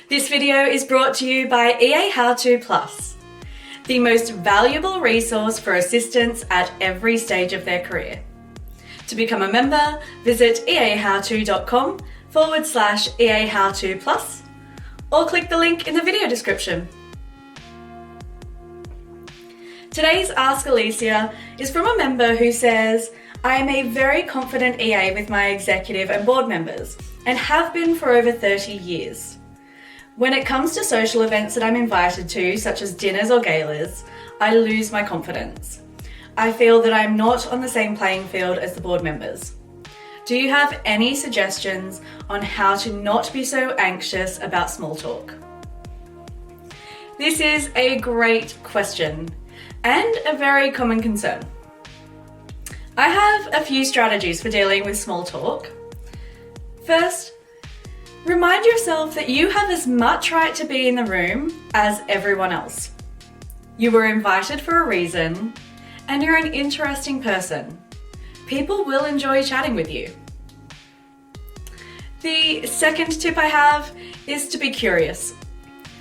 This video is brought to you by EA How To Plus, the most valuable resource for assistants at every stage of their career. To become a member, visit eahowto.com/EAHowToPlus or click the link in the video description. Today's Ask Alicia is from a member who says, I am a very confident EA with my executive and board members and have been for over 30 years. When it comes to social events that I'm invited to, such as dinners or galas, I lose my confidence. I feel that I'm not on the same playing field as the board members. Do you have any suggestions on how to not be so anxious about small talk? This is a great question and a very common concern. I have a few strategies for dealing with small talk. First, remind yourself that you have as much right to be in the room as everyone else. You were invited for a reason, and you're an interesting person. People will enjoy chatting with you. The second tip I have is to be curious.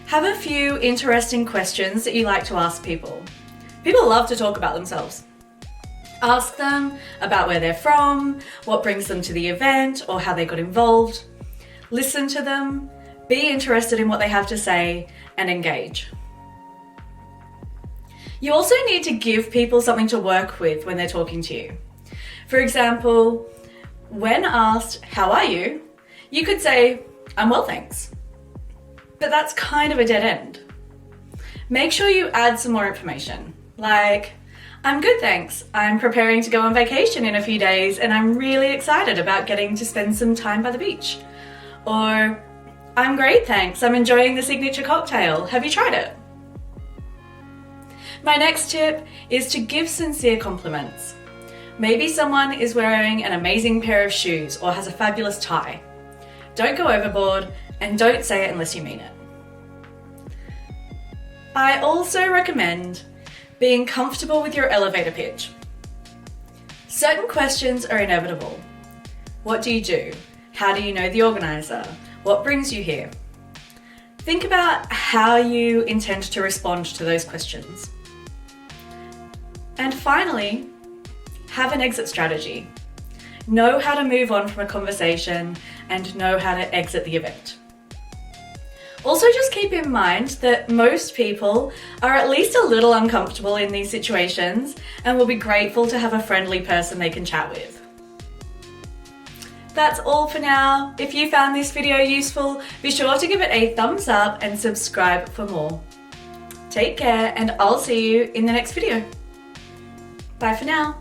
Have a few interesting questions that you like to ask people. People love to talk about themselves. Ask them about where they're from, what brings them to the event, or how they got involved. Listen to them, be interested in what they have to say, and engage. You also need to give people something to work with when they're talking to you. For example, when asked, "How are you?" you could say, "I'm well, thanks." But that's kind of a dead end. Make sure you add some more information, like, "I'm good, thanks. I'm preparing to go on vacation in a few days and I'm really excited about getting to spend some time by the beach." Or, "I'm great, thanks. I'm enjoying the signature cocktail. Have you tried it?" My next tip is to give sincere compliments. Maybe someone is wearing an amazing pair of shoes or has a fabulous tie. Don't go overboard and don't say it unless you mean it. I also recommend being comfortable with your elevator pitch. Certain questions are inevitable. What do you do? How do you know the organizer? What brings you here? Think about how you intend to respond to those questions. And finally, have an exit strategy. Know how to move on from a conversation and know how to exit the event. Also, just keep in mind that most people are at least a little uncomfortable in these situations and will be grateful to have a friendly person they can chat with. That's all for now. If you found this video useful, be sure to give it a thumbs up and subscribe for more. Take care, and I'll see you in the next video. Bye for now.